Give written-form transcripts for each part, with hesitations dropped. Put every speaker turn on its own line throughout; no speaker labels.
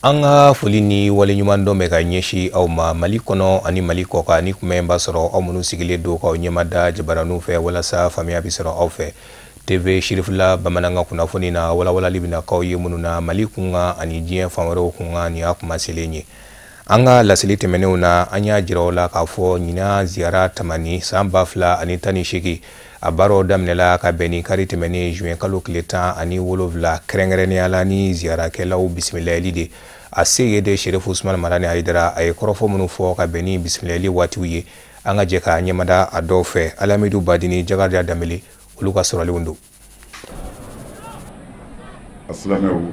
Anga fulini wale nyumando mega nyeshi au Mali kono ani Mali koka ani kumemba soro au munu sigile do ka nyamada jabaranu fe wala sa famia bisoro au fe TV Shirifula bamananga kunafuni na wala libina ka munu na Mali kunga ani jien famaro kunga ni akuma selenye anga la selite menuna anya jirola ka fo nyina ziara tamani samba fla ani tani shiki abaro damnela ka beni karite meni juin kalo kleta ani wolovla krengrene ala ni ziara ke law bismillah lide aseye de Sheriff Usman Marani Haidara ay korofo munu fo ka beni bismillah li watiwiye anga jeka nyamada adofe alamidu badini jagarja dameli uluka sorali wundu
Assalamu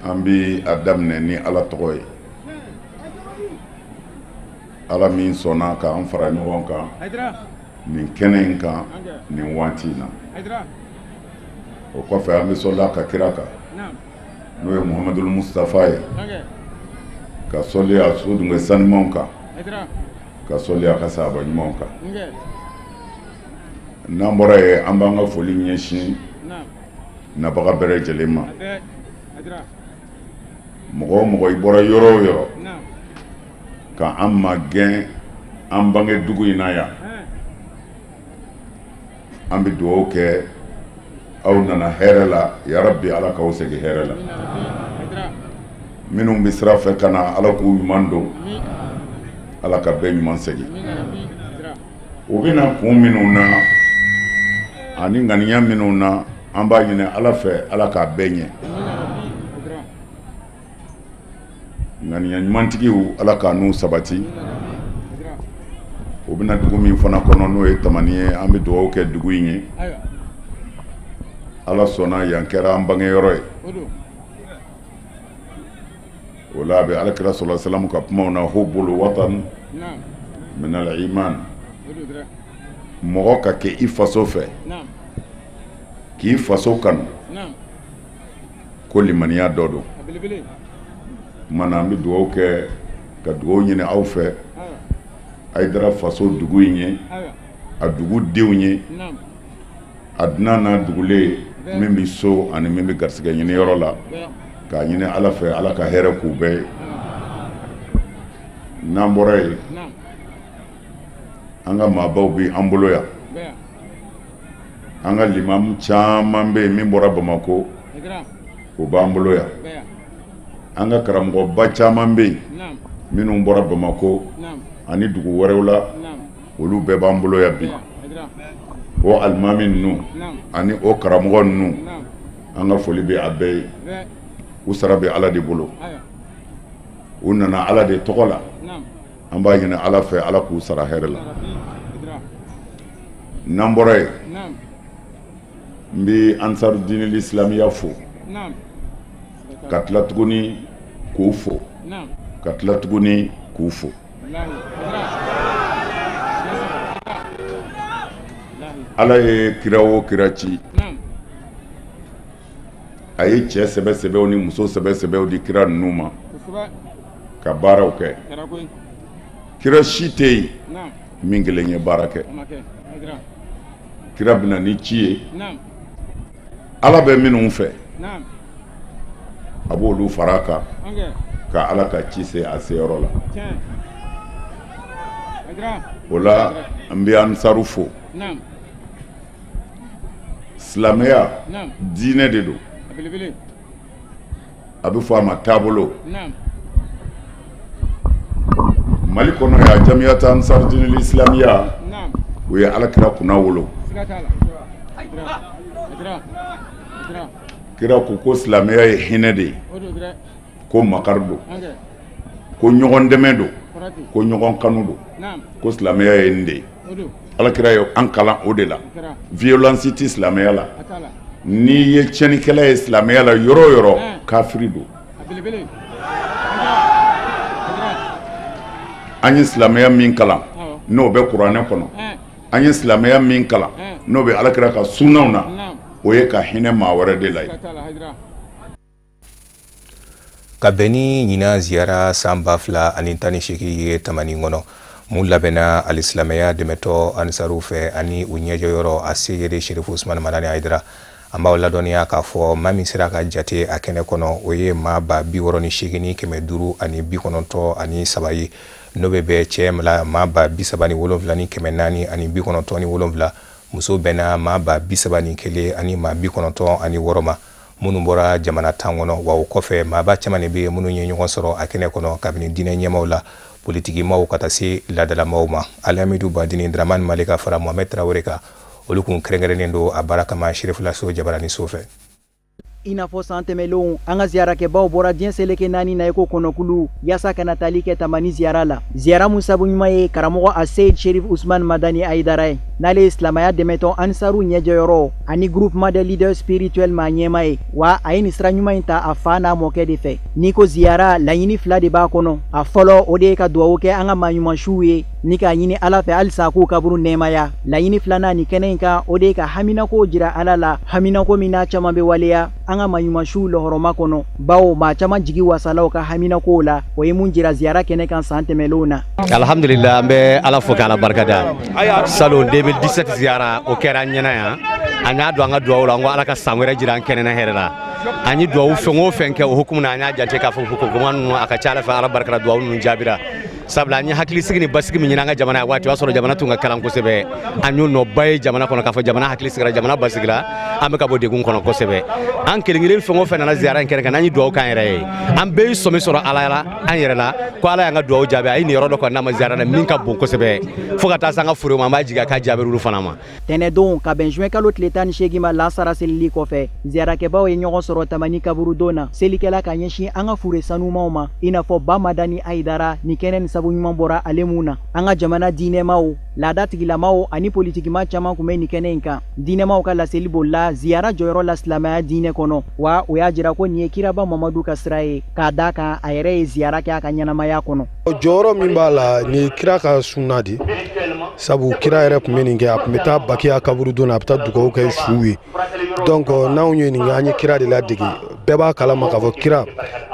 ambi adamne ni ala togoy ala min sona ka an fara ɲɔgɔn kan nin kɛnɛ in kan nin waati na o kɔfɛ an bɛ sɔla ka kira kan n'o ye Muhammadul Mustafa ye ka sɔli a su dunge sanimanw kan ka sɔli a ka sahaba ɲumanw kan n'an bɔra ye an b'an ka foli ɲɛsin nabaga bɛɛ lajɛlen ma mɔgɔ o mɔgɔ i bɔra yɔrɔ o yɔrɔ ka an ma gɛn an bange dugu in na yan an bɛ dugawu kɛ aw nana hɛrɛ la ya rabbi ala k'aw segin hɛrɛ la minnu bɛ sira fɛ ka na ala k'u ɲuman don ala ka bɛɛ ɲuman segin u bɛna kun minnu na ani ŋaniya minnu na an b'a ɲini ala fɛ ala k'a bɛɛ ɲɛ ŋaniya ɲumantigiw ala k'a n'u sabati u bɛna dugu min fana kɔnɔ n'o ye tamani ye an bɛ dugawu kɛ dugu in ye ala sɔnna yan kɛra an bangeyɔrɔ ye o la a bɛ alakira sɔlɔ salamu ka kumaw na hubbul watan min al iman mɔgɔ ka kɛ i faso fɛ k'i faso kanu ko limaniya dɔ don mana an bɛ dugawu kɛ ka dugawu ɲini aw fɛ Haidara faso dugu in ye a dugu denw ye a dunan n'a dugulen min bɛ so ani min bɛ garisɛgɛ ɲini yɔrɔ la k'a ɲini ala fɛ ala ka hɛrɛ k'u bɛɛ ye n'an bɔra yen an ka maabaw bɛ an bolo yan an ka limamu caman bɛ yen min bɔra Bamako o b'an bolo yan an ka karamɔgɔba caman bɛ yen minnu bɔra Bamako ani dugu wɛrɛw la olu bɛɛ b'an bolo yan bi o alimami ninnu ani o karamɔgɔ ninnu an ka foli bɛ a bɛɛ ye u sara bɛ ala de bolo u nana ala de tɔgɔ la an b'a ɲini ala fɛ ala k'u sara hɛrɛ la n'an bɔra yen n bɛ ansaru dinil islamiya fo ka tila tuguni k'u fo ka tila tuguni k'u fo ala ye kira o kira ci a ye cɛ sɛbɛ sɛbɛw ni muso sɛbɛ sɛbɛw di kira ninnu ma ka baaraw kɛ kira si tɛ yen min kelen ye baara kɛ kira bɛna ni ci ye ala bɛ minnu fɛ a b'olu fara a kan ka ala ka ci se a seyɔrɔ la o la an bɛ ansaru fo silamɛya diinɛ de don a bɛ fɔ a ma taabolo Mali kɔnɔ yan jamiyata ansaru dinil islamiya o ye alakira kunna wolo kira ko silamɛya ye hinɛ de ye ko makari don ko ɲɔgɔn dɛmɛ don ko ɲɔgɔn kanu don ko silamɛya ye nin de ye alakira ye an kalan o de la violence tɛ silamɛya la n'i ye tiɲɛnikɛla ye silamɛya la yɔrɔ o yɔrɔ kafiri don an ye silamɛya min kalan n'o bɛ kuranɛ kɔnɔ an ye silamɛya min kalan n'o bɛ alakira ka sunnaw na o ye ka hinɛ maa wɛrɛ de la ye
ka bɛni ɲina ziyara san 2018 ye tamani kɔnɔ mun labɛnna alisilamɛya dɛmɛtɔ ansaru fɛ ani u ɲɛjɔyɔrɔ a se yɛrɛ Sheriff Usman Marani Haidara an b'aw ladɔnniya k'a fɔ maa min sera ka jate a kɛnɛ kɔnɔ o ye maa ba 68 kɛmɛ 5 ani 93 ye n'o bɛ bɛn cɛ la maa ba 37 ni kɛmɛ 4 ani 97 muso bɛnna maa ba 31 ani maa 96 ma minnu bɔra jamana 10 kɔnɔ wa o kɔfɛ maaba caman de bɛ minnu ye ɲɔgɔn sɔrɔ a kɛnɛ kɔnɔ kabini diinɛ ɲɛmaaw la politikimaw ka taa se ladalamaw ma Alihamidu Badini Dramane Malika fara Mohamed Traoré kan olu kun kɛrɛnkɛrɛnnen don a baara kama Sherifu Jabarani so fɛ.
I n'a fɔ san tɛmɛlenw an ka ziyarakɛbaw bɔra diɲɛ seleke 4 na eko kɔnɔkulu yaasa kana tali kɛ tamani ziyara la. Ziyara mun sabu ɲuman ye karamɔgɔ Asseid Cherif Ousmane Madani Aidara ye n'ale ye silamaya dɛmɛtɔn Ansaru ɲɛjɔyɔrɔ ani groupement des leaders spirituels ma ɲɛma ye wa a ye nin sira ɲuman in ta a fa n'a mɔkɛ de fɛ. N'i ko ziyara laɲini 2 de b'a kɔnɔ a fɔlɔ o de ye ka duwawu kɛ an ka maaɲumansiw ye ni k'a ɲini Ala fɛ halisa k'u kaburu nɛɛmaya. Laɲini 2nan ni kɛnɛ in kan o de ye ka haminako jira Ala la haminako min n'a caman bɛ waleya an ka maaɲumansiw lɔhɔrɔma kɔnɔ bawo maa caman jigi wasalaw ka haminakow la o ye mun jira ziyara kɛnɛ kan san tɛmɛlenw na.
Alhamdulillah an bɛ Ala fo k'Ala barikada salon 2017 ziyara o kɛra an ɲɛna yan an y'a don an ka duwawu la an ko Ala ka san wɛrɛ jira an kɛnɛ na hɛrɛ la an ye duwawu fɛn o fɛn kɛ o hukumu na an y'a jate k'a fɔ ko kuma ninnu a ka ca Ala fɛ Ala barikada duwawu ninnu jaabira sabula an ye hakilisigi ni basigi min ɲini an ka jamana ye waati o y'a sɔrɔ jamana tun ka kalan kosɛbɛ an y'o nɔba ye jamana kɔnɔ k'a fɔ jamana hakili sigira jamana basigila an bɛ ka bɔ degun kɔnɔ kosɛbɛ an kelen-kelen fɛn o fɛn nana ziyara in kɛnɛ kan n'an ye duwawu k'an yɛrɛ ye an bɛɛ ye sɔmi sɔrɔ Ala la an yɛrɛ la ko Ala y'an ka duwawu jaabi a ye nin yɔrɔ dɔ kɔni n'a ma ziyara la min ka bon kosɛbɛ fo ka taa se an ka forow ma an b'a jigin a k'a jaabi olu fana ma.
Tɛnɛdon ka bɛn juin kalo tile 18 ma lansara selili kɔfɛ ziyarakɛbaw ye ɲɔgɔn sɔrɔ tamani kaburudon na selikɛla ka ɲɛsin an ka fure sanumaw ma i n'a fɔ Ba Madani Aidara ni kɛnɛ ni sabu ɲuman bɔra ale mun na an ka jamana diinɛmaw laada tigilamaw ani politikima caman kun bɛ nin kɛnɛ in kan diinɛmaw ka laseli bolila ziyara jɔyɔrɔ la silamɛya diinɛ kɔnɔ wa o y'a jira ko nin ye kiraba Mamadu ka sira ye k'a da kan a yɛrɛ ye ziyara kɛ a ka ɲɛnamaya kɔnɔ.
Jɔyɔrɔ min b'a la ni kira ka sunna di sabu kira yɛrɛ kun bɛ nin kɛ a kun bɛ taa Bakiya kaburudon na a bɛ taa dugawu kɛ suw ye donc n'anw ye nin kɛ an ye kira de ladege bɛɛ b'a kalama k'a fɔ kira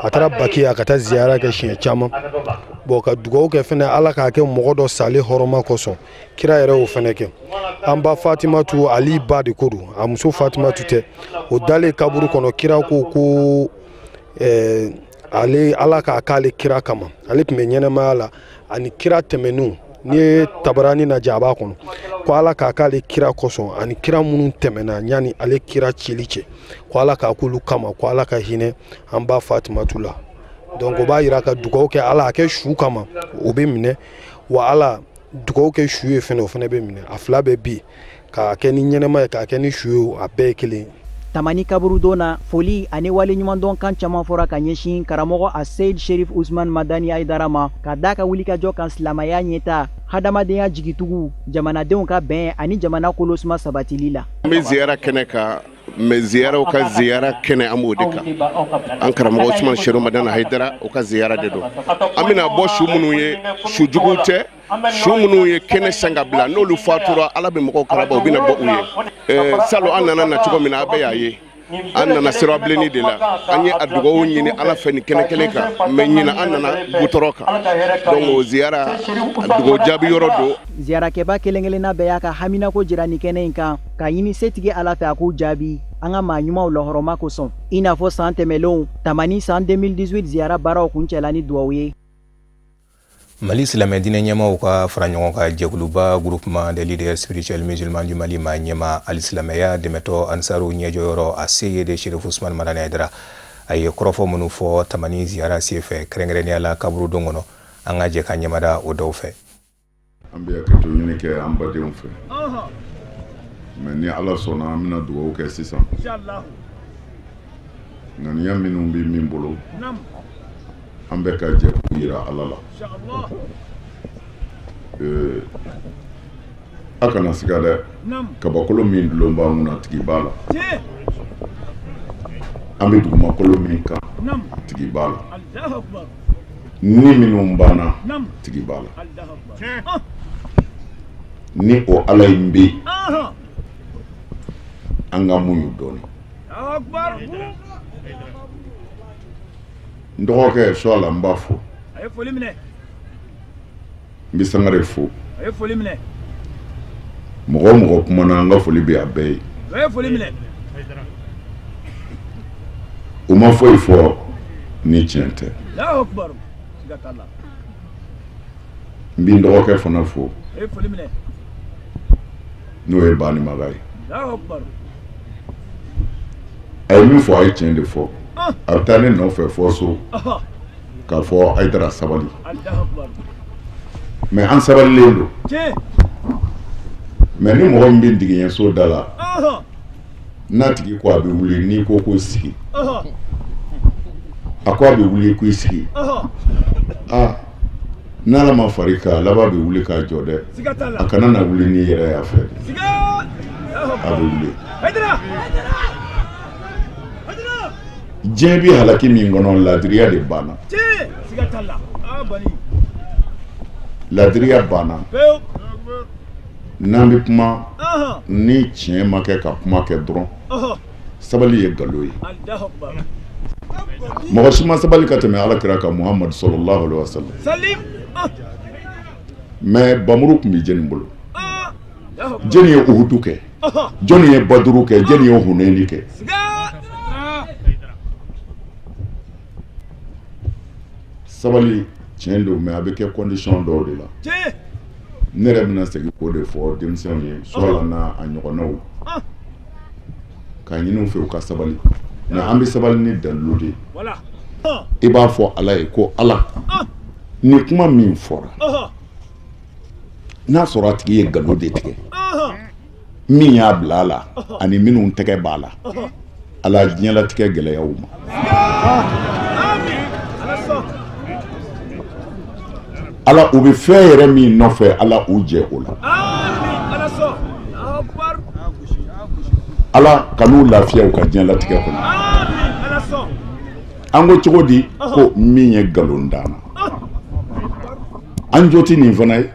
a taara Bakiya ka taa ziyara kɛ siɲɛ caman bon ka dugawu kɛ fɛnɛ Ala k'a kɛ mɔgɔ dɔ salen hɔrɔma kosɔn kira yɛrɛ y'o fɛnɛ kɛ an ba Fatimatu Ali ba de ko don a muso Fatimatu tɛ o dalen kaburu kɔnɔ kira ko ale Ala k'a k'ale kira kama ale tun bɛ ɲɛnamaya la ani kira tɛmɛnenw n'i ye Tabarani lajɛ a b'a kɔnɔ ko Ala k'a k'ale kira kosɔn ani kira minnu tɛmɛna yanni ale kira cili cɛ ko Ala k'a k'olu kama ko Ala ka hinɛ an ba Fatimatu la donc o b'a yira ka dugawu kɛ Ala a kɛ su kama o bɛ minɛ wa Ala dugawu kɛ su ye fɛnɛ o fɛnɛ bɛ minɛ a fila bɛ bi k'a kɛ ni ɲɛnama ye k'a kɛ ni su ye a bɛɛ ye kelen.
Tamani kaburudon na foli ani wale ɲumandɔn kan caman fɔra ka ɲɛsin karamɔgɔ Asseid Cherif Ousmane Madani Aidara ma ka da ka wulikajɔ kan silamɛya ɲɛta hadamadenya jigitugu jamanadenw ka bɛn ani jamana kolosuma sabatili la.
An bɛ ziyara kɛnɛ kan mais ziyaraw ka ziyara kɛnɛ an b'o de kan an karamɔgɔ Ousmane Cherif Madani Aidara o ka ziyara de don an bɛna bɔ su minnu ye su juguw tɛ su minnu ye kɛnɛ san ka bila n'olu fatura Ala bɛ mɔgɔw kalaba u bɛna bɔ u ye salon an nana na cogo min na a bɛɛ y'a ye an nana sirabilenni de la an ye a dugawu ɲini Ala fɛ nin kɛnɛ kelen kan mais ɲina an nana gutɔrɔ kan donc o ziyara a dugawu jaabi yɔrɔ don.
Ziyarakɛba kelen-kelenna bɛɛ y'a ka haminako jira nin kɛnɛ in kan ka ɲini setigi Ala fɛ a k'u jaabi an ka maa ɲumanw lɔhɔrɔma kosɔn i n'a fɔ san tɛmɛlenw tamani san 2018 ziyara baaraw kun cɛla ni duwawu ye.
Mali silamɛ diinɛ ɲɛmaaw ka fara ɲɔgɔn kan jɛkuluba groupement des leaders spirituels musulmans du Mali ma ɲɛma alisilamɛya dɛmɛtɔ Ansaru ɲɛjɔyɔrɔ Asseid Cherif Ousmane Madani Aidara a ye kɔrɔfɔ minnu fɔ tamani ziyara senfɛ kɛrɛnkɛrɛnnenya la kaburudon kɔnɔ an ka jɛ ka ɲɛmada o dɔw fɛ.
An bɛ hakɛto ɲini kɛ an badenw fɛ mais ni Ala sɔnna an bɛna dugawu kɛ sisan ŋaniya minnu bɛ min bolo an bɛ ka jɛ k'u yira Ala la a kana siga dɛ kabakolo min dulon b'a mun na tigi b'a la an bɛ dugumakolo min kan tigi b'a la ni minnu banna tigi b'a la ni o Ala in bɛ an ka mun y'u dɔɔni n dɔgɔkɛ Suala n b'a fo n bɛ Sangare fo mɔgɔ o mɔgɔ kumana an ka foli bɛ a bɛɛ ye u ma foyi fɔ ni tiɲɛ tɛ n b'i dɔgɔkɛ fana fo n'o ye Banimaga ye a ye min fɔ a ye tiɲɛ de fɔ a bɛ taa ne nɔfɛ fɔ so k'a fɔ Ayidara sabali mais an sabalilen don mais ni mɔgɔ min bɛ digɛn so da la n'a tigi ko a bɛ wuli n'i ko ko sigi a ko a bɛ wuli k'i sigi n'Ala ma far'i kan laban bɛ wuli k'a jɔ dɛ a kana na wuli n'i yɛrɛ y'a fɛ a bɛ wuli diɲɛ bi halaki min kɔnɔ ladiriya de banna ladiriya banna n'an bɛ kuma ni tiɲɛ ma kɛ ka kuma kɛ dɔrɔn sabali ye nkalon ye mɔgɔ si ma sabali ka tɛmɛ Alakira kan Muhamadu sallallahu alaihi wasallam mais bamuru tun bɛ jeni bolo jeni ye Uhudu kɛ jɔnni ye Baduru kɛ jeni ye Hunɛni kɛ sabali tiɲɛ don mais a bɛ kɛ condition dɔw de la ne yɛrɛ bɛna segin k'o de fɔ denmisɛnw ye suwala n'a a ɲɔgɔnnaw ka ɲini u fɛ u ka sabali nka an bɛ sabali ni dalilu de ye i b'a fɔ Ala ye ko Ala ni kuma min fɔra n'a sɔrɔ a tigi ye nkalon de tigɛ min y'a bila a la ani minnu tɛgɛ b'a la Ala diɲɛlatigɛ gɛlɛyaw ma Ala u bɛ fɛn yɛrɛ min nɔfɛ Ala u jɛ o la Ala kan'u lafiya u ka diɲɛlatigɛ kɔnɔ an ko cogo di ko min ye nkalon d'an na an jo tɛ nin fana ye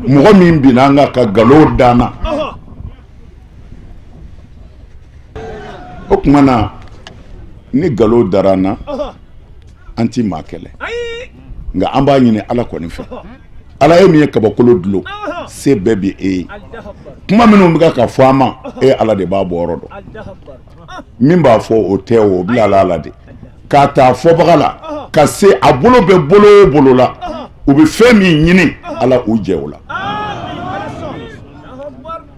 mɔgɔ min binna an ka nkalon d'an na o tuma na ni nkalon dara an na an tɛ maa kɛlɛ nka an b'a ɲini Ala kɔni fɛ Ala ye min ye kabakolo dulon se bɛɛ bɛ e ye kuma minnu bɛ ka fɔ an ma e Ala de b'a bɔ yɔrɔ dɔn min b'a fɔ o tɛ o bila Ala de k'a taa fɔbaga la ka se a bolo bɛ bolo o bolo la u bɛ fɛn min ɲini Ala u jɛ o la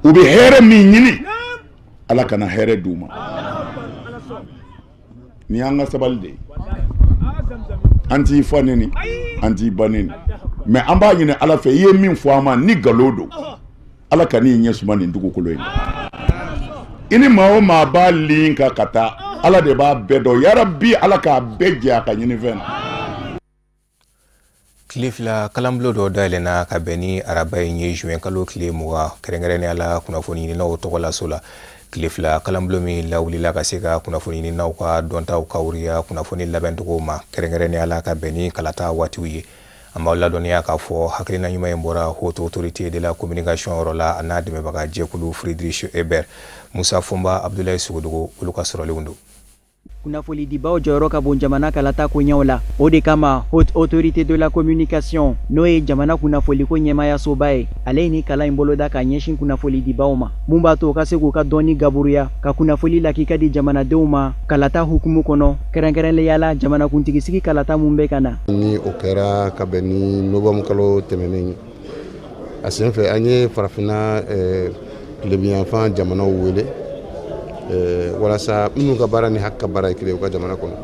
u bɛ hɛrɛ min ɲini Ala kana hɛrɛ d'u ma ni y'an ka sabali de ye an t'i fa neni an t'i ba neni mais an b'a ɲini Ala fɛ i ye min fɔ an ma ni nkalon don Ala ka n'i ɲɛ suma nin dugukolo in i ni maa o maa b'a lin kan ka taa Ala de b'a bɛɛ dɔn yarabi Ala k'a bɛɛ jɛ a ka ɲini fɛn na
tile fila kalanbulon dɔ dayɛlɛnna ka bɛn ni araba ye juin kalo tile 20 kɛrɛnkɛrɛnnenya la kunnafoni ɲininaw tɔgɔlaso la tile fila kalanbulon min lawulila ka se ka kunnafoni ɲininaw ka dɔntaw kawuriya kunnafoni labɛncogo ma kɛrɛnkɛrɛnnenya la ka bɛn ni kalata waatiw ye an b'aw ladɔnniya k'a fɔ hakilina ɲuman in bɔra haute autorité de la communication yɔrɔ la a n'a dɛmɛbaga jɛkulu Friedrich Ebert Musa Fomba Abdoulaye Sogodogo olu ka sɔrɔlenw don
kunnafoni dibaw jɔyɔrɔ ka bon jamana kalata koɲɛw la o de kama haute autorité de la communication n'o ye jamana kunnafoliko ɲɛmayasoba ye ale ni kalan in boloda ka ɲɛsin kunnafoni dibaw ma mun b'a to u ka se k'u ka dɔnni gaburuya ka kunnafoni lakika di jamanadenw ma kalata hukumu kɔnɔ kɛrɛnkɛrɛnnenya la jamanakuntigisigi kalata mun bɛ ka na
ni o kɛra ka bɛn ni novembre kalo tɛmɛnen a sen fɛ an ye farafinna tilebiyanfan jamanaw wele walasa minnu ka baara ni hakka baara ye kelen u ka jamana kɔnɔ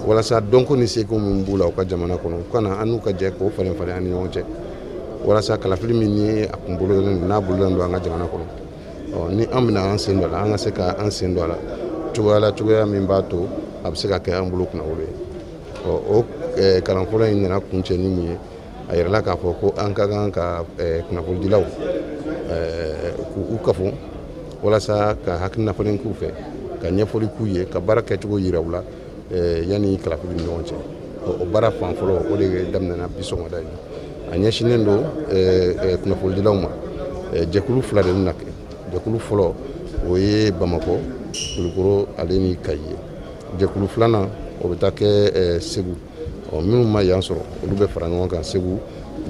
walasa dɔnko ni seko min b'u la u ka jamana kɔnɔ u kana an n'u ka jɛ k'o falen an ni ɲɔgɔn cɛ walasa kalafili min ni a kun bololen don n'a bololen don an ka jamana kɔnɔ ni an bɛna an sen dɔ a la an ka se ka an sen dɔ a la cogoya min b'a to a bɛ se ka kɛ an bolo kunnawolo ye o kalan fɔlɔ in nana kun cɛ ni mun ye a yɛrɛla k'a fɔ ko an ka kan ka kunnafonidilaw k'u kafo walasa ka hakilina falen k'u fɛ ka ɲɛfɔli k'u ye ka baara kɛcogo yira u la yanni kalafili ni ɲɔgɔn cɛ o baara fan fɔlɔ o de daminɛna bi sɔgɔmada in a ɲɛsinnen don kunnafonidilaw ma jɛkulu fila de bɛna kɛ jɛkulu fɔlɔ o ye Bamakɔ Kulukoro ale ni Kayi ye jɛkulu filanan o bɛ taa kɛ Segu minnu ma yan sɔrɔ olu bɛ fara ɲɔgɔn kan Segu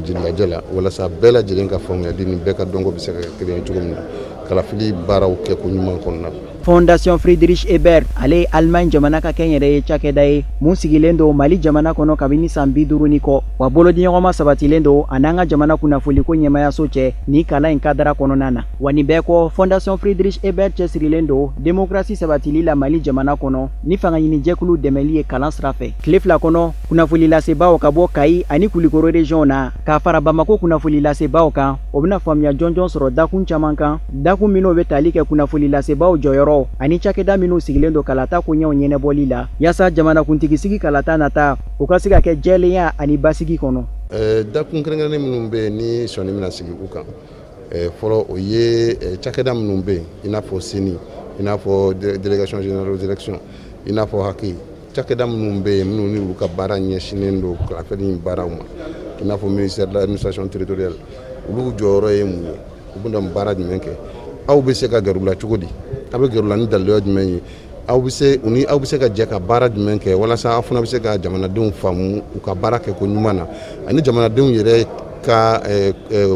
jililajɛ la walasa bɛɛ lajɛlen ka faamuyali ni bɛɛ ka dɔnko bɛ se ka kɛ kelen ye cogo min na kalafili baaraw kɛ ko ɲuman kɔnɔna.
Fondation Friedrich Ebert ale Allemagne jamana ka kɛnyɛrɛ ye cakɛda ye mun sigilen do Mali jamana kɔnɔ kabini san 50 ni kɔ wa bolodiɲɔgɔnma sabatilen do an'an ka jamana kunnafoliko ɲɛmayaso cɛ ni kalan in kadara kɔnɔna na wa nin bɛɛ kɔ Fondation Friedrich Ebert cɛsirilen do démocratie sabatili la Mali jamana kɔnɔ ni fangaɲini jɛkulu dɛmɛli ye kalan sira fɛ tile fila kɔnɔ kunnafoli lasebaaw ka bɔ Kayi ani Kulikoro région na k'a fara Bamako kunnafoli lasebaaw kan o bɛna faamuya jɔnjɔn sɔrɔ dakun caman kan dakun minnu bɛ tali kɛ kunnafoli lasebaaw jɔyɔrɔ ani cakɛda minnu sigilen do kalata koɲɛw ɲɛnɛbɔli la yaasa jamanakuntigi sigi kalata nata o ka se ka kɛ jɛlenya ani basigi kɔnɔ.
Dakun kɛrɛnkɛrɛnnen minnu bɛ yen ni sɔnni bɛna sigi u kan fɔlɔ o ye cakɛda minnu bɛ yen i n'a fɔ CENI i n'a fɔ délégation générale aux élections i n'a fɔ HAKI cakɛda minnu bɛ yen minnu ni olu ka baara ɲɛsinnen do kalafili baaraw ma i n'a fɔ ministère de l'administration territoriale olu jɔyɔrɔ ye mun ye u bɛna baara jumɛn kɛ aw bɛ se ka gɛrɛ u la cogo di a bɛ gɛrɛ u la ni daliluya jumɛn ye aw bɛ se ka jɛ ka baara jumɛn kɛ walasa aw fana bɛ se ka jamanadenw faamu u ka baara kɛ ko ɲuman na ani jamanadenw yɛrɛ ka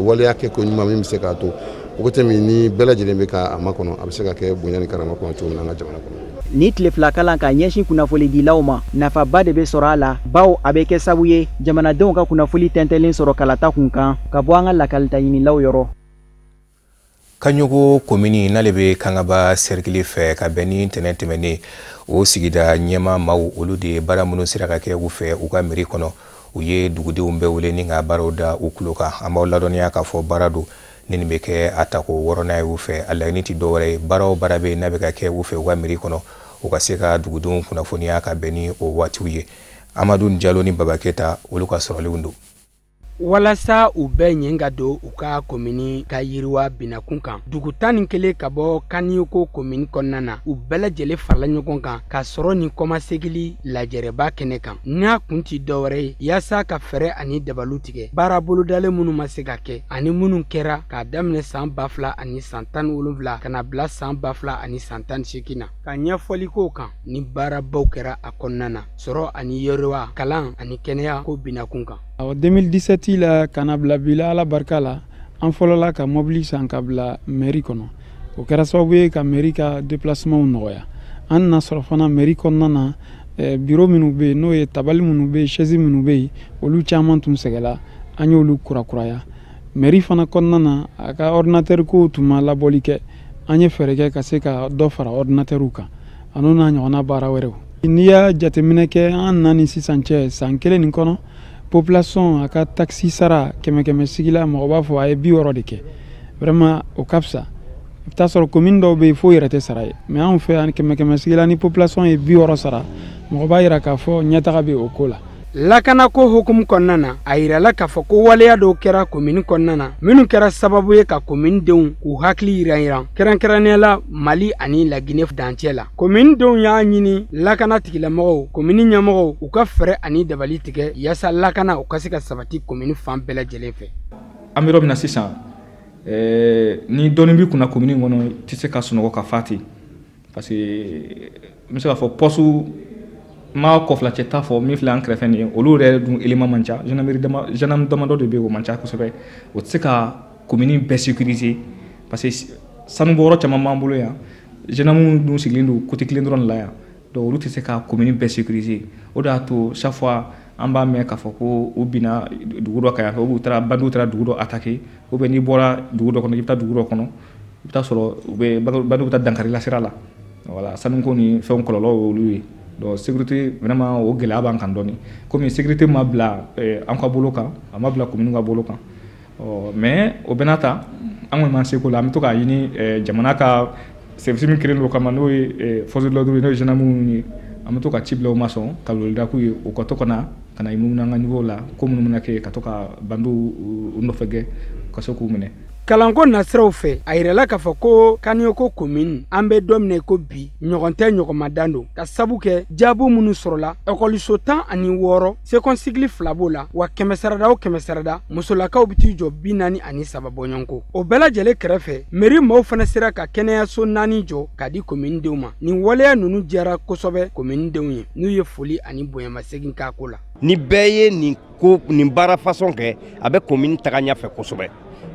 waleya kɛ ko ɲuman min bɛ se k'a to o tɛ min ni bɛɛ lajɛlen bɛ k'a makɔnɔ a bɛ se ka kɛ bonya ni karama kɔnɔ cogo min na an ka jamana kɔnɔ.
Ni tile fila kalan ka ɲɛsin kunnafolidilaw ma nafaba de bɛ sɔrɔ a la bawo a bɛ kɛ sabu ye jamanadenw ka kunnafoli tɛntɛnlen sɔrɔ kalata kun kan ka bɔ an ka lakalita ɲinilaw yɔrɔ.
Kaɲogo komini n'ale bɛ Kangaba cercle fɛ ka bɛn ni ntɛnɛn tɛmɛnen o sigida ɲɛma maaw olu de baara minnu sera ka kɛ u fɛ u ka mairie kɔnɔ u ye dugudenw bɛɛ wele ni ka baaraw da u tulo kan an b'aw ladɔnniya k'a fɔ baara don ni nin bɛ kɛ a tako wɔɔrɔnan ye u fɛ a laɲini tɛ dɔwɛrɛ ye baara o baara bɛ yen n'a bɛ ka kɛ u fɛ u ka mairie kɔnɔ u ka se ka dugudenw kunnafoniya ka bɛn ni o waatiw ye Amadu Jalo ni Baba Keta olu ka sɔrɔlenw don.
Walasa u bɛɛ ɲɛ ka don u ka komini ka yiriwa binakun kan dugu 11 ka bɔ Kaniyoko komini kɔnɔna na u bɛɛ lajɛlen farala ɲɔgɔn kan ka sɔrɔ ni kɔmasegili lajɛrɛba kɛnɛ kan n'a kun ti dɔwɛrɛ ye yaasa ka fɛrɛ ani dabalu tigɛ baara bolodalen minnu ma se ka kɛ ani minnu kɛra k'a daminɛ san 2000 ani san 17 ka na bila san 2000 ani san 18 na ka ɲɛfɔli ko kan ni baarabaw kɛra a kɔnɔna na sɔrɔ ani yiriwa kalan ani kɛnɛya ko binakun kan.
En 2017 la kana bila bila ala barika la an fɔlɔla ka mobili san ka bila mairie kɔnɔ o kɛra sababu ye ka mairie ka déplacement nɔgɔya an na sɔrɔ fana mairie kɔnɔna na bureau minnu bɛ yen n'o ye tabali minnu bɛ yen chaise minnu bɛ yen olu caman tun sɛgɛla an y'olu kurakuraya mairie fana kɔnɔna na a ka ordinateur ko tun ma labɔli kɛ an ye fɛɛrɛ kɛ ka se ka dɔ fara ordinateur kan an'o n'a ɲɔgɔnna baara wɛrɛw n'i y'a jateminɛ kɛ an na ni sisan cɛ san 1 nin kɔnɔ population a ka taxi sara kɛmɛ sigila mɔgɔ b'a fɔ a ye 60 de kɛ vraiment o ka fisa i bɛ taa sɔrɔ commune dɔw bɛ yen fo yɛrɛ tɛ sara ye mais anw fɛ yan kɛmɛ sigila ni population ye 60 sara mɔgɔ b'a yira k'a fɔ ɲɛtaga bɛ o ko la.
Lakana ko hukumu kɔnɔna na a yirala k'a fɔ ko waleya dɔw kɛra komini kɔnɔna na minnu kɛra sababu ye ka komini denw k'u hakili yiran kɛrɛnkɛrɛnnenya la Mali ani Laginɛ dancɛ la komini denw y'a ɲini lakana tigilamɔgɔw komini ɲɛmɔgɔw u ka fɛrɛ ani dabali tigɛ yaasa lakana u ka se ka sabati komini fan bɛɛ lajɛlen fɛ.
An bɛ yɔrɔ min na sisan ni dɔɔnin b'i kunna komini kɔnɔ i tɛ se ka sunɔgɔ ka fa ten parce que n bɛ se k'a fɔ pɔsu ma kɔfila cɛ t'a fɔ min filɛ an kɛrɛfɛ nin ye olu yɛrɛ dun élément man ca gendarme damadɔ de bɛ yen o man ca kosɛbɛ o tɛ se ka komini bɛɛ sécuriser parce que sanubɔyɔrɔ caman b'an bolo yan gendarme dun sigilen don côté kelen dɔrɔn de la yan donc olu tɛ se ka komini bɛɛ sécuriser o de y'a to chaque fois an b'a mɛn k'a fɔ ko u binna dugu dɔ kan yan fɛ bandiw taara dugu dɔ attaquer ou bien n'i bɔra dugu dɔ kɔnɔ i bɛ taa dugu dɔ kɔnɔ i bɛ taa sɔrɔ bandiw bɛ taa dankari la sira la voilà sanuko ni fɛnw kɔlɔlɔ y'olu ye. Donc sécurité vraiment o gɛlɛya b'an kan dɔɔni comme sécurité ma bila an ka bolo kan a ma bila commune ka bolo kan mais o bɛɛ n'a ta an kɔni m'an seko la an bɛ to k'a ɲini jamana ka service min créé l'o kama n'o ye force de l'ordre n'o ye gendarme ye an bɛ to ka ci bila o ma sɔn ka weleweleda k'u ye u ka to ka na munumunu an ka niveau la ko minnu bɛna kɛ ka to ka bandiw u nɔfɛ gɛn ka se k'u minɛ.
Kalanko nasiraw fɛ a yirala k'a fɔ ko Kaniyoko komini an bɛ don min ko bi ɲɔgɔn tɛ ɲɔgɔnmadan don ka sabu kɛ jaabu minnu sɔrɔla ekɔliso 16 seconde-cycle 2 b'o la wa 100 sarada o 100 sarada musolakaw bɛ t'i jɔ 43 bɔɲɔgɔnko o bɛɛ lajɛlen kɛrɛfɛ mairie maaw fana sera ka kɛnɛyaso 4 jɔ k'a di komini denw ma nin waleya ninnu diyara kosɛbɛ komini denw ye n'u ye foli ani bonyamasegin k'a ko la.
Ni bɛɛ ye nin baara façon kɛ a bɛ komini taga ɲɛfɛ kosɛbɛ.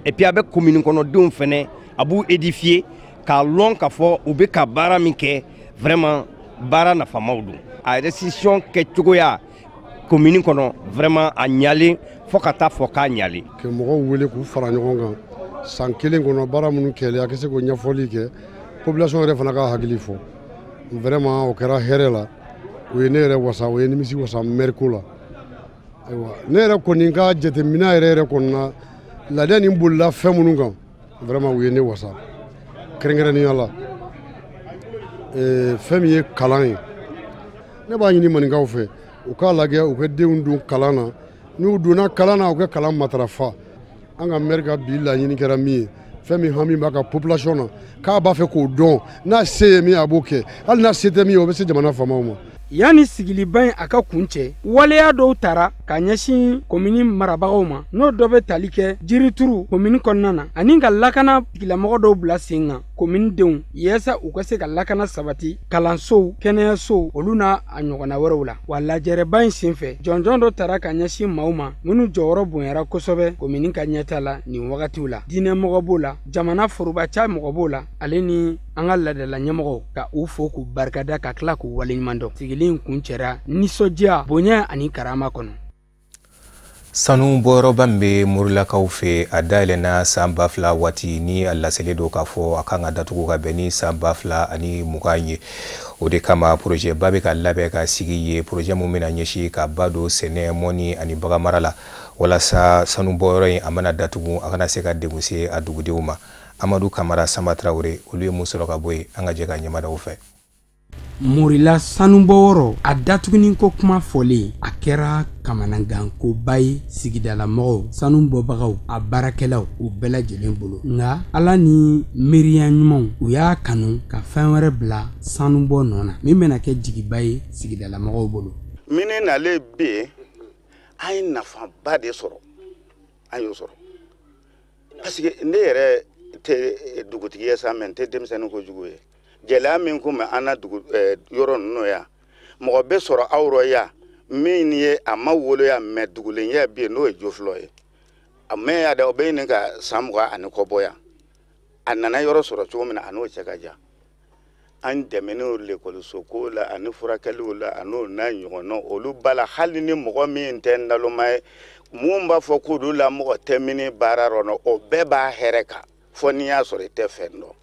et puis avec commune kono dum fene abu édifier ka lon ka fo ou be ka bara min ke vraiment bara na famawdu a décision ke tugoya commune kono vraiment a nyali fo ka ta fo ka nyali
ke mo wele ku fara ɲɔgɔn kan san kelen kono bara minnu kɛlɛ a kɛ se ko ɲɛfɔli kɛ population yɛrɛ fana ka hakili fɔ vraiment o kɛra hɛrɛ la o ye ne yɛrɛ wasa o ye nimisi wasa maire ko la ayiwa ne yɛrɛ kɔni ka jateminɛ yɛrɛ kɔnɔna laada nin bolila fɛn minnu kan vraiment o ye ne wasa kɛrɛnkɛrɛnnenya la fɛn min ye kalan ye ne b'a ɲini maninkaw fɛ u k'a lajɛ u ka denw don kalan na n'u donna kalan na u ka kalan matarafa an ka maire ka bi laɲini kɛra min ye fɛn min hami b'a ka population na k'a b'a fɛ k'o dɔn n'a se ye min a b'o kɛ hali n'a se tɛ min ye o bɛ se jamana faamaw ma.
Yani sigiliba in a ka kun cɛ waleya dɔw tara ka ɲɛsin komini marabagaw ma n'o dɔ bɛ tali kɛ jirituru komini kɔnɔna na ani ka lakana tigilamɔgɔ dɔw bila sen kan komini denw yaasa u ka se ka lakana sabati kalansow kɛnɛyasow olu n'a a ɲɔgɔnna wɛrɛw la wa lajɛrɛba in senfɛ jɔnjɔn dɔ tara ka ɲɛsin maaw ma minnu jɔyɔrɔ bonyara kosɛbɛ komini ka ɲɛta la nin wagatiw la diinɛmɔgɔ b'o la jamana forobaca mɔgɔ b'o la ale ni an ka ladala ɲɛmɔgɔw ka u fo k'u barikada ka tila k'u waleɲuman dɔn sigili kun cɛra nisɔndiya bonya ani karama kɔnɔ.
Sanu bɔyɔrɔba min bɛ Morilakaw fɛ a dayɛlɛnna san 2000 waati ni a laselen don k'a fɔ a kan ka datugu ka bɛn ni san 2020 ye o de kama projet ba bɛ ka labɛn ka sigi ye projet mun bɛna ɲɛsin ka ba don sɛnɛ mɔni ani bagan mara la walasa sanu bɔyɔrɔ in a mana datugu a kana se ka degun se a dugudenw ma. Amadou Kamara Samba Traoré olu ye mun sɔrɔ ka bɔ yen an ka jɛ ka ɲɛmadaw fɛ.
Morila sanubɔyɔrɔ a datuguni ko kuma fɔlen a kɛra kamanagankoba ye sigidala mɔgɔw sanubɔbagaw a baarakɛlaw u bɛɛ lajɛlen bolo nka ala ni miiriya ɲumanw u y'a kanu ka fɛn wɛrɛ bila sanubɔ nɔ na min bɛna kɛ jigiba ye sigidala mɔgɔw bolo.
Mine nale be an ye nafaba de sɔrɔ an y'o sɔrɔ parce que ne yɛrɛ tɛ dugutigi ye sa mɛ n tɛ denmisɛnnin kojugu ye. Gɛlɛya min kun bɛ an na yɔrɔ ninnu ya mɔgɔ bɛ sɔrɔ aw rɔ ya min ye a ma woloya mɛ dugulenya bɛ yen n'o ye Jofilɔ ye a mɛ ya dɛ o bɛ ɲini ka san 20 ani kɔ bɔ yan a nana yɔrɔ sɔrɔ cogo min na a n'o cɛ ka jan an dɛmɛn'o lekɔliso ko la ani furakɛliw la a n'o n'a ɲɔgɔnna olu bala hali ni mɔgɔ min tɛ naloma ye mun b'a fɔ k'olu la mɔgɔ tɛ mini baara rɔ o bɛɛ b'a hɛrɛ kan fɔ n'i y'a sɔrɔ i tɛ fɛn dɔn.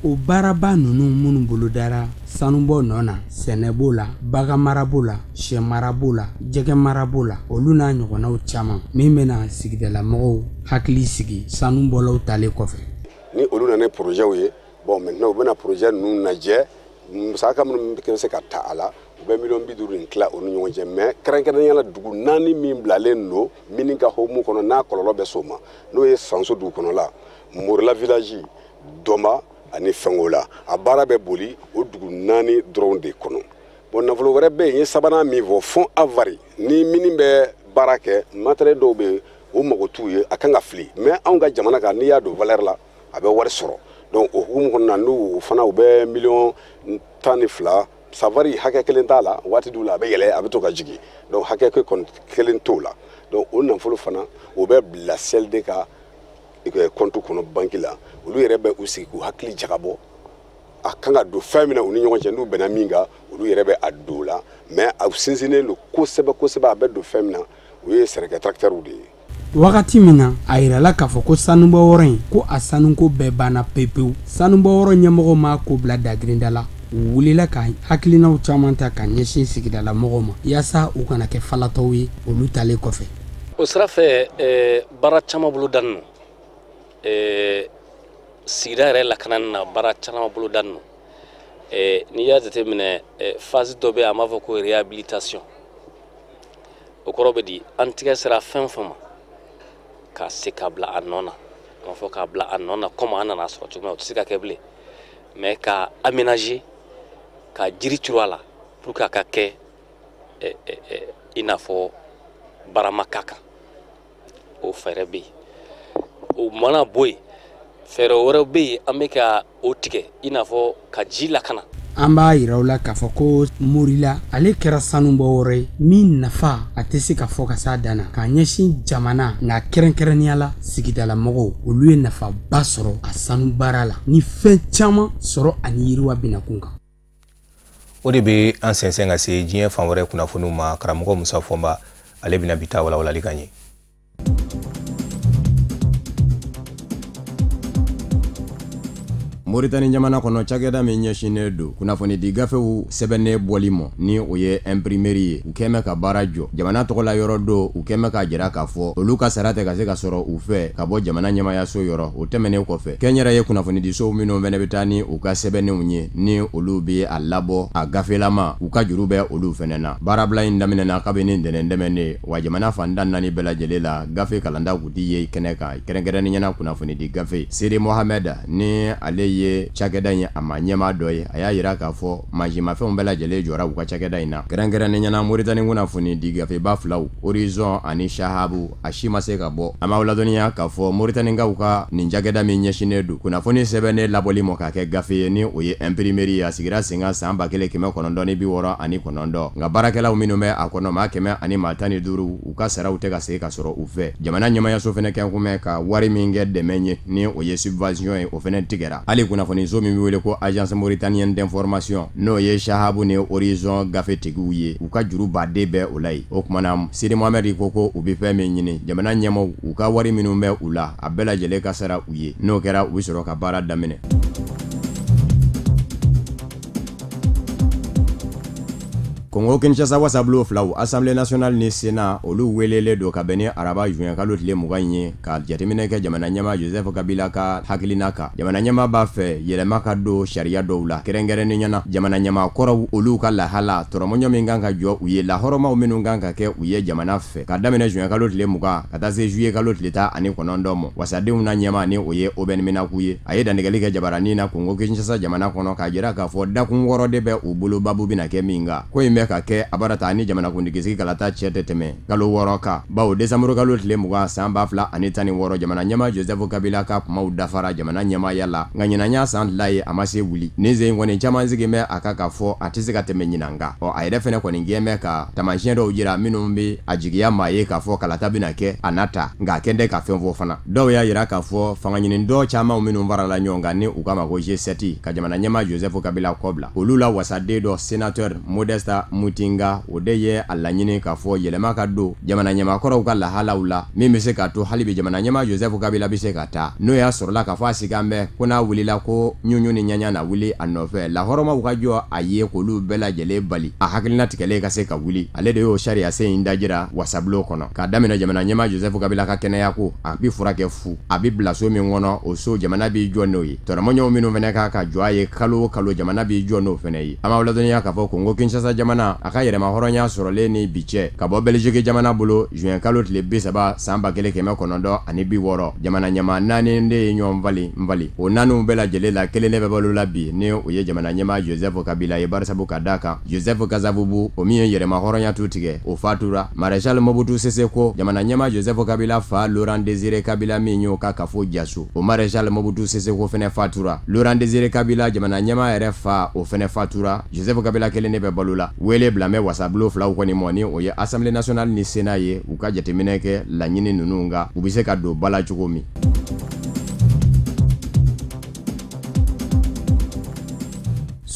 O baaraba ninnu minnu bolodara sanubɔ nɔ na sɛnɛ b'o la bagan mara b'o la sɛ mara b'o la jɛgɛ mara b'o la olu n'a ɲɔgɔnnaw caman min bɛna sigidala mɔgɔw hakili sigi sanubɔlaw talen kɔfɛ.
Ni olu nana projet ye bon maintenant u bɛna projet ninnu lajɛ musaka minnu bɛ se ka ta a la u bɛ $50 in tila u ni ɲɔgɔn cɛ mais kɛrɛnkɛrɛnnenya la dugu 4 min bilalen don min ka hokumu kɔnɔ n'a kɔlɔlɔ bɛ s'o ma n'o ye Sanso dugu kɔnɔ la Morila village Doma ani Fengola a baara bɛ boli o dugu 4 dɔrɔn de kɔnɔ bon nafolo wɛrɛ bɛ yen ye sabanan min fɔ fond avari ni minnu bɛ baara kɛ matériel dɔw bɛ o mago t'u ye a kan ka fili mais anw ka jamana kan n'i y'a don valeur la a bɛ wari sɔrɔ donc o hukumu kɔnɔna n'u fana u bɛ $12 savari hakɛ kelen t'a la waati dɔw la a bɛ yɛlɛ a bɛ to ka jigin donc hakɛ kelen t'o la donc o nafolo fana o bɛ bila CLD ka compte kɔnɔ banque la olu yɛrɛ bɛ u sigi k'u hakili jagabɔ a kan ka don fɛn min na u ni ɲɔgɔn cɛ n'u bɛnna min kan olu yɛrɛ bɛ a don la mais a sinsinnen don kosɛbɛ kosɛbɛ a bɛ don fɛn min na o ye sɛnɛkɛ tracteurs de ye.
Wagati min na a yirala k'a fɔ ko sanubɔ wɔɔrɔ in ko a sanuko bɛɛ banna pepewu sanubɔ wɔɔrɔ ɲɛmɔgɔ ma ko bila dagirinda la u wulila ka hakilinaw caman ta ka ɲɛsin sigidala mɔgɔw ma yaasa u kana kɛ falatɔw ye olu talen kɔfɛ.
O sira fɛ baara caman bolo dannen no sigida yɛrɛ lakanani na baara caman bolo dannen no n'i y'a jateminɛ phase dɔ bɛ yen an b'a fɔ ko réhabilitation o kɔrɔ bɛ di an tigɛ sera fɛn o fɛn ma ka se ka bila a nɔ na an b'a fɔ k'a bila a nɔ na comme an nana sɔrɔ cogo min na o tɛ se ka kɛ bilen mais ka aménager ka jiri turu a la pour que a ka kɛ i n'a fɔ barama ka kan o fɛɛrɛ bɛ yen o mana bɔ yen fɛɛrɛ wɛrɛ bɛ yen an bɛ ka o tigɛ i n'a fɔ ka ji lakana.
an b'a yiraw la k'a fɔ ko Morila ale kɛra sanubɔ wɛrɛ min nafa a tɛ se ka fɔ ka s'a dan na k'a ɲɛsin jamana nka kɛrɛnkɛrɛnnenya la sigidala mɔgɔw olu ye nafaba sɔrɔ a sanu baara la ni fɛn caman sɔrɔ ani yiriwa binakun kan.
O de bɛ an sɛnsɛn ka se diɲɛ fan wɛrɛ kunnafoniw ma karamɔgɔ Musa Fɔnba ale bɛna bi ta walawalali kan ye.
Mauritanie jamana kono cakɛda min ɲɛsinnen do kunnafoni di gafew sɛbɛnnen bɔli mɔ ni o ye imprimerie ye u kɛmɛ ka baara jɔ jamana tɔgɔla yɔrɔ do u kɛmɛ ka jira k'a fɔ olu ka sara tɛ ka se ka sɔrɔ u fɛ ka bɔ jamana ɲɛmayaso yɔrɔ o tɛmɛnen kɔfɛ kɛnyɛrɛ ye kunnafoni di sow minnu fɛnɛ bɛ taa ni u ka sɛbɛnnenw ye ni olu bɛ a labɔ a gafelama u ka juru bɛ olu fɛnɛ na baarabila in daminɛna kabini ntɛnɛndɛmɛne wa jamana fandan naani bɛɛ lajɛlen la gafe kalanda kuti ye kɛnɛ kan kɛrɛnkɛrɛnnenyala kunnafoni di gafe Sidi Mohamed ni ale ye cakɛda in a ma ɲɛma dɔ ye a y'a yira k'a fɔ mansimafɛnw bɛɛ lajɛlen jɔra u ka cakɛda in na kɛrɛnkɛrɛnnenyala Mauritanie kunnafoni di gafeba filaw Horizon ani Shahabu a si ma se ka bɔ a ma ladɔnniya k'a fɔ Mauritanienkaw ka nin cakɛda min ɲɛsinnen do kunnafoni sɛbɛnnen labɔli mɔ k'a kɛ gafe ye ni o ye imprimerie a sigira sen kan san 1969 nka baarakɛlaw minnu bɛ a kɔnɔ maa 115 u ka saraw tɛ ka se ka sɔrɔ u fɛ jamana ɲɛmayaso fɛnɛ kɛnkunmɛ ka wari min kɛ dɛmɛ ye ni o ye subvention ye o fɛnɛ tigɛra hali kunnafoni so min bɛ wele ko agence mauritanienne d'information n'o ye Shahabu ni Horizon gafetigiw ye u ka juru baden bɛ o la ye o kumana Sidi Mohamed ko ko u bɛ fɛn min ɲini jamana ɲɛmaw u ka wari minnu bɛ u la a bɛɛ lajɛlen ka sara u ye n'o kɛra u bɛ sɔrɔ ka baara daminɛ. Congo Kinshasa wasablo flaw Assemblée nationale ni Sénat olu welele do ka bɛni araba juin kalo tile 20 ye ka jateminɛ kɛ jamana ɲɛma Joseph Kabila ka hakilina kan jamana ɲɛma b'a fɛ yɛlɛma ka do sariya dɔw la kɛrɛnkɛrɛnnen ɲɛna jamana ɲɛma kɔrɔw olu ka lahala tɔrɔmɔɲɔ min kan ka jɔ u ye lahɔrɔmaw minnu kan ka kɛ u ye jamana fɛ ka daminɛ juin kalo tile 20 ka taa se juillet kalo tile 19 mɔ wasadenw na ɲɛma ni o ye Oben Minaku ye a ye dantigɛli kɛ jabaranin na Congo Kinshasa jamana kɔnɔ ka jira k'a fɔ dakun wɔrɔ de bɛ u bolo babu bɛna kɛ min kan ko in bɛ ka kɛ abarata ni jamana kundigisi kalata cɛ tɛ tɛmɛ kalo 6 kan bawo décembre kalo tile 20 san 2016 jamana ɲɛma Joseph Kabila ka kumaw dafara jamana ɲɛmaya la nka ɲinanya san la ye a ma se wuli ni zen kɔni caman sigin bɛ a ka fɔ a tɛ se ka tɛmɛ ɲinanga a yɛrɛ fɛnɛ kɔni gɛn bɛ ka taamasiyɛn dɔw yira minnu bɛ a jigiya maa ye k'a fɔ kalata bɛna kɛ a nata nka a kɛn tɛ ka fɛn fɔ fana dɔw y'a yira k'a fɔ fanga ɲini dɔ caman minnu farala ɲɔgɔn kan ni u k'a ma ko G7 ka jamana ɲɛma Joseph Kabila kɔbila olu la wasaden dɔ sénateur Modesta Mutinga o de ye a laɲini k'a fɔ yɛlɛma ka don jamana ɲɛmakɔrɔw ka lahalaw la min bɛ se k'a to hali bi jamana ɲɛma Joseph Kabila bɛ se ka taa n'o y'a sɔrɔla k'a fɔ a sigan bɛ ko n'a wulila ko ɲuɲu ni ɲaɲa na wuli a nɔfɛ lahɔrɔmaw ka jɔ a ye k'olu bɛɛ lajɛlen bali a hakilina tigɛlen ka se ka wuli ale de y'o sariya sen in dajira wasabulon kɔnɔ k'a daminɛ jamana ɲɛma Joseph Kabila ka kɛnɛya ko a bɛ furakɛ fu a bɛ bila so min kɔnɔ o so jamana b'i jɔ n'o ye tɔrɔmɔɲɔw minnu fɛnɛ ka jɔ a ye kalo o kalo jamana b'i jɔ n'o fɛnɛ ye an b'a ladɔnniya k'a fɔ Congo Kinshasa jamana a ka yɛrɛma hɔrɔnya sɔrɔlen ni bi cɛ ka bɔ Belgique jamana bolo juin kalo tile 30 san 1960 jamana ɲɛma 4 de ye ɲɔgɔn nvali o 4 bɛɛ lajɛlen la kelen de bɛ balo la bi ni o ye jamana ɲɛma Joseph Kabila ye barisabu ka da kan Joseph Kasavubu o min ye yɛrɛma hɔrɔnya tu tigɛ o fatura Maréchal Mobutu Sese Ko jamana ɲɛma Joseph Kabila fa Laurent Désiré Kabila min y'o ka kafo jaso o Maréchal Mobutu Sese Ko fɛnɛ fatura Laurent Désiré Kabila jamana ɲɛma yɛrɛ fa o fɛnɛ fatura Joseph Kabila kelen de bɛ balo la wele blamɛ wasablo flaw kɔni mɔni o ye Assemblée nationale ni Sénat ye u ka jateminɛ kɛ laɲini ninnu kan u bɛ se ka don bala cogo min.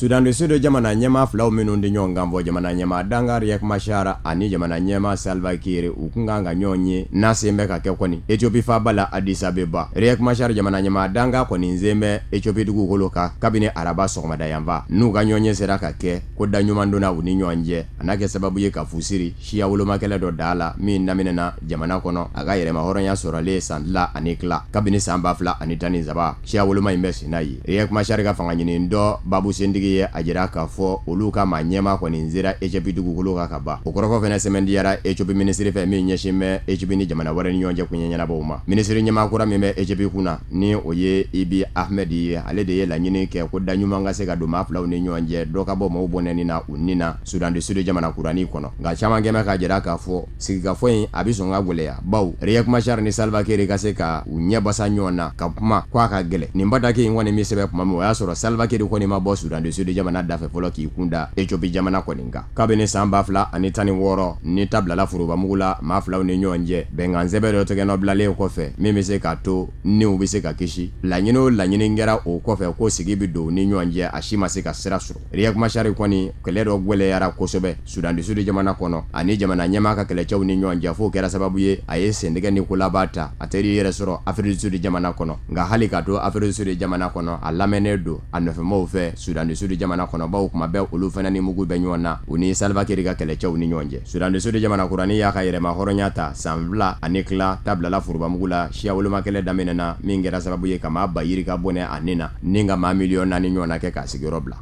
Sudan du Sud jamana ɲɛma filaw minnu di ɲɔgɔn kan bɔ jamana ɲɛma Danga Riek Machar ani jamana ɲɛma Salva Kiir u kun kan ka ɲɔgɔn ye n'a sen bɛ ka kɛ kɔni Ethiopie faaba la Addis Abeba Riek Machar jamana ɲɛma Danga kɔni sen bɛ Ethiopie dugukolo kan kabini araba sɔgɔmada yanfan n'u ka ɲɔgɔn ye sera ka kɛ ko da ɲuman donna u ni ɲɔgɔn cɛ a n'a kɛ sababu ye ka fusiri siya wolomakɛlɛ dɔ da la min daminɛna jamana kɔnɔ a ka yɛrɛma hɔrɔnya sɔrɔlen san 2 kabini san 2013 siya woloma in bɛ sen n'a ye Riek Machar ka fanga ɲini dɔ Babu Sendigi ye a jira k'a fɔ olu ka maa ɲɛma kɔni sera Ethiopie dugukolo kan ka ban o kɔrɔfɔ fɛnɛ sɛmɛn diyara Ethiopie ministre fɛ min ɲɛsin bɛ Ethiopie ni jamana wɛrɛ ni ɲɔgɔn cɛ kuɲɛ ɲɛnabɔw ma ministre ɲɛma kura min bɛ Ethiopie kunna ni o ye Abiy Ahmed ye ale de ye laɲini kɛ ko da ɲuman ka se ka don maa filaw ni ɲɔgɔn cɛ dɔ ka bɔ maaw bɔnɛni na u ni na Sudan du Sud jamana kurani kɔnɔ nka caman kɛmɛ k'a jira k'a fɔ sigikafɔ in a bɛ sɔn ka gwɛlɛya bawo Riek Machar ni Salva Kiir ka se ka u ɲɛ basa ɲɔgɔn na ka kuma k'a ka gɛlɛ nin badaki in kɔni min sɛbɛn kuma min o y'a sɔrɔ Salva Kiir kɔni ma bɔ Sudan du du Sud jamana dafe fɔlɔ k'i kunda Ethiopie jamana kɔni kan kabini san 2016 ni tabilala furubamugu la maa filaw ni ɲɔgɔn cɛ bɛnkan sɛbɛn dɔ tɛgɛnɔ bilalen kɔfɛ min bɛ se ka to niw bɛ se ka kisi laɲini o laɲini kɛra o kɔfɛ ko sigi bi don ni ɲɔgɔn cɛ a si ma se ka sira sɔrɔ Riek Machar kɔni kɛlɛ dɔ gwɛlɛyara kosɛbɛ Sudan du Sud jamana kɔnɔ ani jamana ɲɛmaa ka kɛlɛcɛw ni ɲɔgɔn cɛ fo kɛra sababu ye a ye sendɛgɛ ni kolaba ta a teri yɛrɛ sɔrɔ Afrique du Sud jamana kɔnɔ nka hali ka to Afrique du Sud jamana kɔnɔ a lamɛnnen don a nɔfɛmaw fɛ Sudan du Sud jamana kɔnɔ baw kuma bɛɛ olu fana ni mugu bɛ ɲɔgɔn na u ni Salva Kiir ka kɛlɛcɛw ni ɲɔgɔn cɛ Sudan du Sud jamana kurani y'a ka yɛrɛma hɔrɔnya ta san 2 ani kila tabilala furubamugu la siya woloma kɛlɛ daminɛna min kɛra sababu ye ka maa ba yiri ka bɔnɛ a nin na ni ka maa miliyɔn 4 ɲɔgɔn na kɛ k'a sigiyɔrɔ bila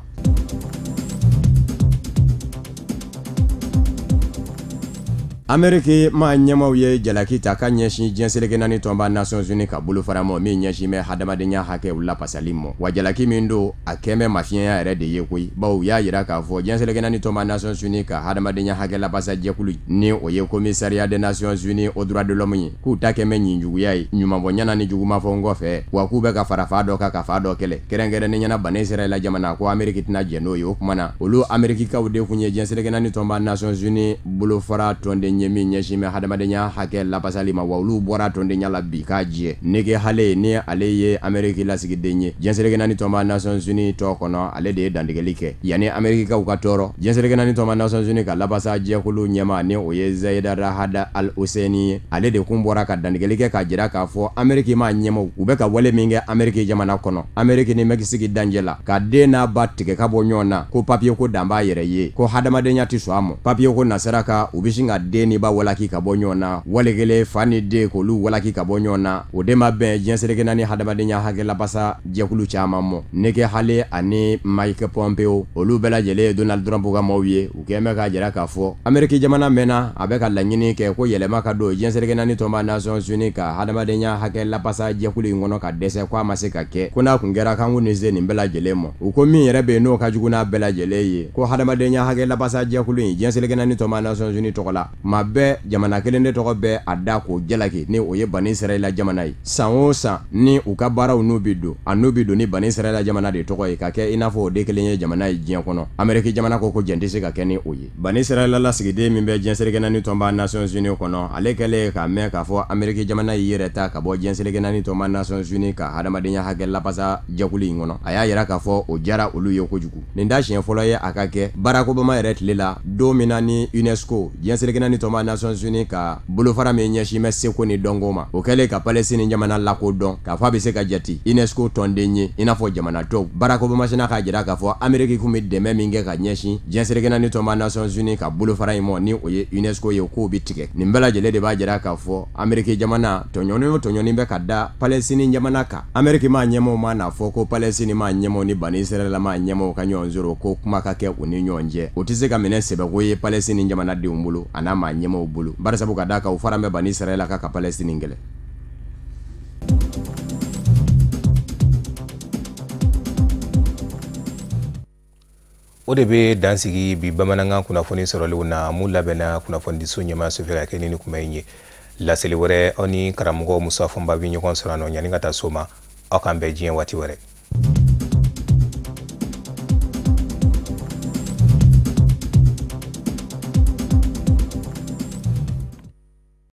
Ameriki ma ɲɛmaw ye jalaki ta ka ɲɛsin diɲɛ seleke naani tɔnba Nations Unies ka bolo fara mɔ min ɲɛsin bɛ hadamadenya hakɛw lapasali mɔ wa jalaki min don a kɛmɛ mafiɲɛya yɛrɛ de ye koyi bawo y'a yira k'a fɔ diɲɛ seleke naani tɔnba Nations Unies ka hadamadenya hakɛ lapasa jɛkulu ni o ye Commissariat des Nations Unies aux droits de l'homme ye k'u ta kɛmɛ ɲinjuguya ye ɲumanbɔɲana ni jugumafɛnw kɔfɛ wa k'u bɛ ka fara faa dɔ kan ka faa dɔ kɛlɛ kɛrɛnkɛrɛnnen ɲɛna bana Israɛl jamana ko Ameriki tɛna jɛ n'o ye o kuma na olu Amerikikaw de kun ye diɲɛ seleke naani tɔnba Nations Unies bolo fara tɔnden ye min ɲɛsin bɛ hadamadenya hakɛ lapasali ma wa olu bɔra tɔndenya la bi k'a jɛ nege hale ni ale ye Ameriki lasigiden ye diɲɛ seleke naani tɔnba Nations Unies tɔ kɔnɔ ale de ye dantigɛli kɛ yanni Amerikikaw ka tɔɔrɔ diɲɛ seleke naani tɔnba Nations Unies ka lapasa jɛkulu ɲɛma ni o ye Zeid Ra'ad Al Hussein ye ale de kun bɔra ka dantigɛli kɛ k'a jira k'a fɔ Ameriki ma ɲɛmaw u bɛ ka wale min kɛ Ameriki jamana kɔnɔ Ameriki ni Mexique dancɛ la ka den n'a ba tigɛ ka bɔ ɲɔgɔn na ko papier ko dan b'a yɛrɛ ye ko hadamadenya tɛ sɔn a ma papier ko nasara ka u bɛ sin ka den ni ba walaki ka bɔ ɲɔgɔn na walegele fa ni den k'olu walaki ka bɔ ɲɔgɔn na o de ma bɛn diɲɛ seleke naani hadamadenya hakɛ lapasa jɛkulu caman mɔ nege hale ani Mike Pompeo olu bɛɛ lajɛlen ye Donald Trump ka maaw ye u kɛn bɛ ka jira k'a fɔ Ameriki jamana mɛnna a bɛ ka laɲini kɛ ko yɛlɛma ka don diɲɛ seleke naani tɔnba Nations Unies ka hadamadenya hakɛ lapasa jɛkulu in kɔnɔ ka dɛsɛ ko a ma se ka kɛ ko n'a kun kɛra kan kun nin se nin bɛɛ lajɛlen mɔ u ko min yɛrɛ bɛ yen n'o ka jugu n'a bɛɛ lajɛlen ye ko hadamadenya hakɛ lapasa jɛkulu in diɲɛ seleke naani tɔnba Nations Unies tɔgɔ la ma bɛɛ jamana kelen de tɔgɔ bɛɛ a da k'o jalaki ni o ye Bani Israɛl jamana ye san o san ni u ka baaraw n'u bi don a n'u bi don ni Bani Israɛl jamana de tɔgɔ ye ka kɛ i n'a fɔ o de kelen ye jamana ye diɲɛ kɔnɔ Ameriki jamana ko jɛn tɛ se ka kɛ ni o ye Bani Israɛl lasigiden min bɛ diɲɛ seleke naani tɔnba Nations Unies kɔnɔ ale kɛlen k'a mɛn k'a fɔ Ameriki jamana y'i yɛrɛ ta ka bɔ diɲɛ seleke naani tɔnba Nations Unies ka hadamadenya hakɛ lapasa jɛkulu in kɔnɔ a y'a yira k'a fɔ o jara olu ye kojugu nin da siɲɛ fɔlɔ ye a ka kɛ Barack Obama yɛrɛ tile la don min na ni UNESCO diɲɛ seleke naani tɔnba Nations Unies ka bolofara min ɲɛsin bɛ seko ni dɔnko ma o kɛlen ka Palestine jamana lakodɔn k'a fɔ a bɛ se ka jate UNESCO tɔnden ye i n'a fɔ jamana tɔw Barack Obama sina k'a jira k'a fɔ Ameriki kun bɛ dɛmɛ min kɛ ka ɲɛsin diɲɛ seleke naani tɔnba Nations Unies ka bolofara in mɔ ni o ye UNESCO ye k'o bɛ tigɛ nin bɛɛ lajɛlen de b'a jira k'a fɔ Ameriki jamana tɔɲɔni o tɔɲɔni bɛ ka da Palestine jamana kan Ameriki ma ɲɛmɔgɔw ma n'a fɔ ko Palestine ma ɲɛmɔgɔ ni Bani Israɛl ma ɲɛmɔgɔ ka ɲɔgɔn sɔrɔ ko kuma ka kɛ u ni ɲɔgɔn cɛ o tɛ se ka minɛ sɛbɛko ye Palestine jamanadenw bolo a n'a ma ɲɛmɔgɔw bolo barisabu ka d'a kan u fara bɛ Bani Israɛl ka Palestine kɛlɛ
o de bɛ dansigi bi bamanankan kunnafoni sɔrɔliw na mun labɛnna kunnafonidiso ɲɛmaa sofɛ ka kɛ ni kuma in ye laseli wɛrɛ aw ni karamɔgɔ Musa Fɔnba bɛ ɲɔgɔn sɔrɔ yan nɔ yanni ka taa so ma aw k'an bɛn diɲɛ waati wɛrɛ